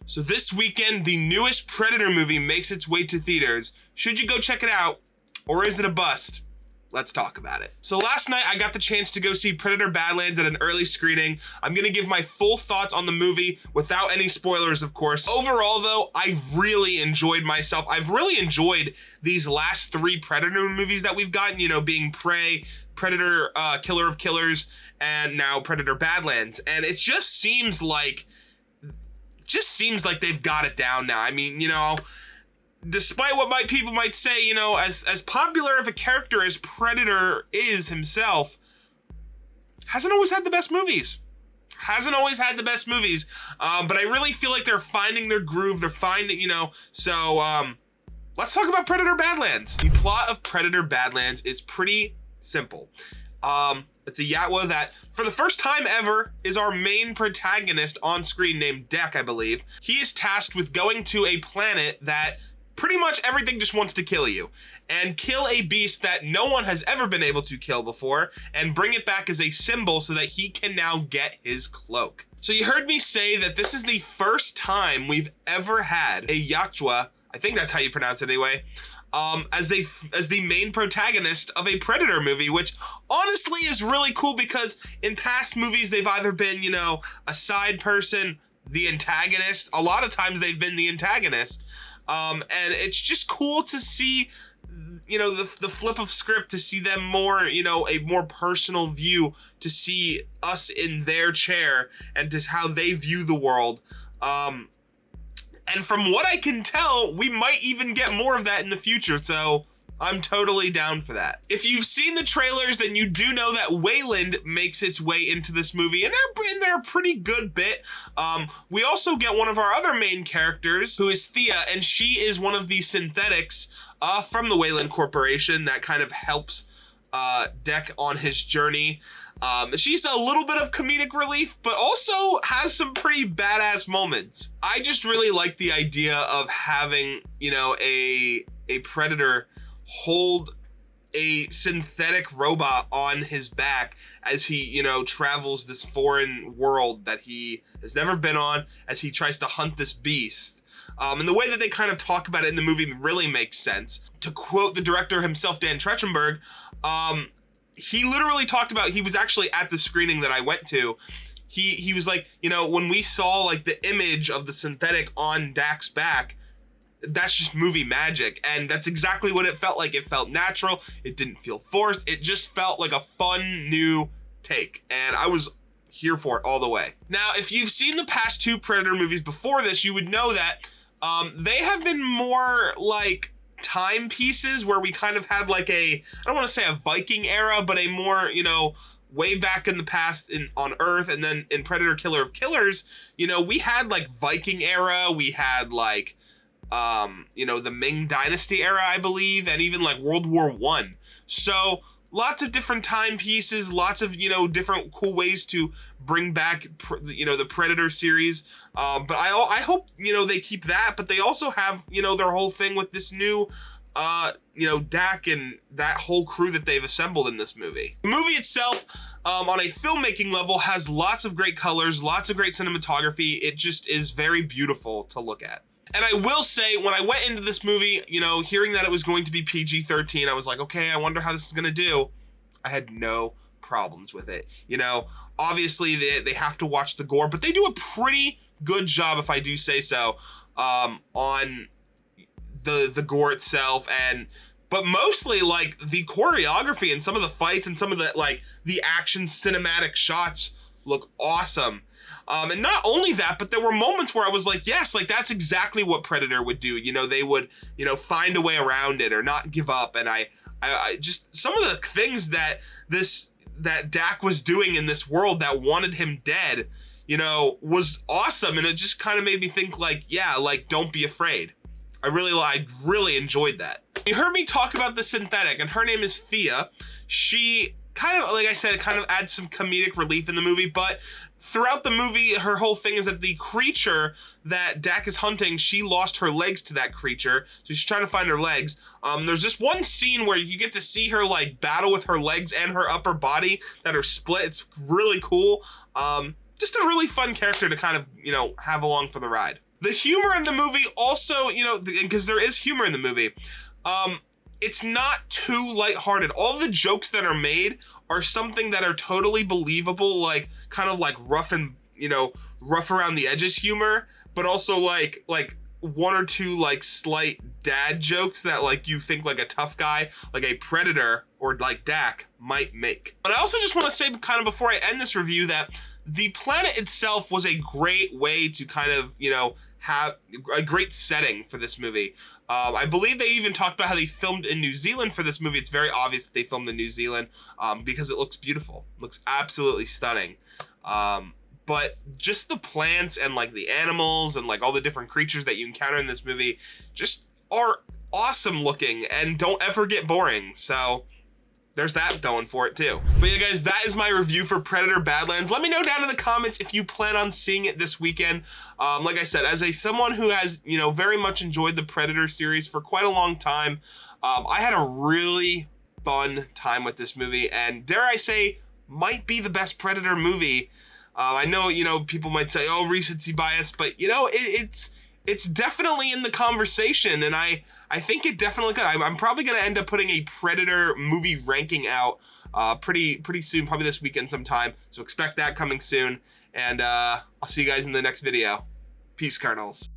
So this weekend, the newest Predator movie makes its way to theaters. Should you go check it out, or is it a bust? Let's talk about it. So last night, I got the chance to go see Predator Badlands at an early screening. I'm gonna give my full thoughts on the movie without any spoilers, of course. Overall, though, I really enjoyed myself. I've really enjoyed these last 3 Predator movies that we've gotten, you know, being Prey, Predator, Killer of Killers, and now Predator Badlands. And it just seems like they've got it down now. I mean, you know, despite what people might say, you know, as popular of a character as Predator is himself, hasn't always had the best movies. But I really feel like they're finding their groove. They're finding, you know, so let's talk about Predator Badlands. The plot of Predator Badlands is pretty simple. It's a Yatwa that, for the first time ever, is our main protagonist on screen, named Deck, I believe. He is tasked with going to a planet that pretty much everything just wants to kill you, and kill a beast that no one has ever been able to kill before, and bring it back as a symbol so that he can now get his cloak. So you heard me say that this is the first time we've ever had a Yatwa, I think that's how you pronounce it anyway, as the main protagonist of a Predator movie, which honestly is really cool because in past movies they've either been, you know, a side person, the antagonist. A lot of times they've been the antagonist, and it's just cool to see, you know, the flip of script, to see them more, you know, a more personal view, to see us in their chair and just how they view the world. And from what I can tell, we might even get more of that in the future, so I'm totally down for that. If you've seen the trailers, then you do know that Wayland makes its way into this movie, and they're in there a pretty good bit. We also get one of our other main characters, who is Thea, and she is one of the synthetics from the Wayland Corporation that kind of helps Deck on his journey. She's a little bit of comedic relief, but also has some pretty badass moments. I just really like the idea of having, you know, a Predator hold a synthetic robot on his back as he, you know, travels this foreign world that he has never been on, as he tries to hunt this beast. And the way that they kind of talk about it in the movie really makes sense. To quote the director himself, Dan Trachtenberg, he literally talked about, he was actually at the screening that I went to. He was like, you know, when we saw like the image of the synthetic on Dak's back, that's just movie magic. And that's exactly what it felt like. It felt natural. It didn't feel forced. It just felt like a fun new take. And I was here for it all the way. Now, if you've seen the past 2 Predator movies before this, you would know that they have been more like timepieces where we kind of had like a, I don't want to say a Viking era, but a more, you know, way back in the past on Earth. And then in Predator Killer of Killers, you know, we had like Viking era, we had like, you know, the Ming Dynasty era, I believe, and even like World War I. So lots of different timepieces, lots of, you know, different cool ways to bring back, you know, the Predator series. But I hope, you know, they keep that, but they also have, you know, their whole thing with this new, you know, Dak and that whole crew that they've assembled in this movie. The movie itself, on a filmmaking level, has lots of great colors, lots of great cinematography. It just is very beautiful to look at. And I will say, when I went into this movie, you know, hearing that it was going to be PG-13, I was like, okay, I wonder how this is gonna do. I had no problems with it. You know, obviously they have to watch the gore, but they do a pretty good job, if I do say so, on the gore itself, but mostly like the choreography and some of the fights and some of the like the action cinematic shots look awesome. And not only that, but there were moments where I was like, yes, like that's exactly what Predator would do. You know, they would, you know, find a way around it or not give up. And I just, some of the things that Dak was doing in this world that wanted him dead, you know, was awesome. And it just kind of made me think like, yeah, like don't be afraid. I really enjoyed that. You heard me talk about the synthetic, and her name is Thea. She kind of, like I said, it kind of adds some comedic relief in the movie, but throughout the movie, her whole thing is that the creature that Dak is hunting, she lost her legs to that creature, so she's trying to find her legs. There's this one scene where you get to see her like battle with her legs and her upper body that are split. It's really cool. Just a really fun character to kind of, you know, have along for the ride. The humor in the movie also, you know, because there is humor in the movie, it's not too lighthearted. All the jokes that are made are something that are totally believable, like kind of like rough and, you know, rough around the edges humor, but also like one or two like slight dad jokes that like you think like a tough guy, like a Predator or like Dak might make. But I also just want to say kind of before I end this review that the planet itself was a great way to kind of, you know, have a great setting for this movie. I believe they even talked about how they filmed in New Zealand for this movie. It's very obvious that they filmed in New Zealand because it looks beautiful. It looks absolutely stunning. But just the plants and like the animals and like all the different creatures that you encounter in this movie just are awesome looking and don't ever get boring. So there's that going for it too. But yeah, guys, that is my review for Predator Badlands. Let me know down in the comments if you plan on seeing it this weekend. Like I said, as someone who has, you know, very much enjoyed the Predator series for quite a long time, I had a really fun time with this movie, and dare I say, might be the best Predator movie. I know, you know, people might say, oh, recency bias, but you know, it's definitely in the conversation, and I think it definitely could. I'm probably going to end up putting a Predator movie ranking out pretty soon, probably this weekend sometime. So expect that coming soon. And I'll see you guys in the next video. Peace, Colonels.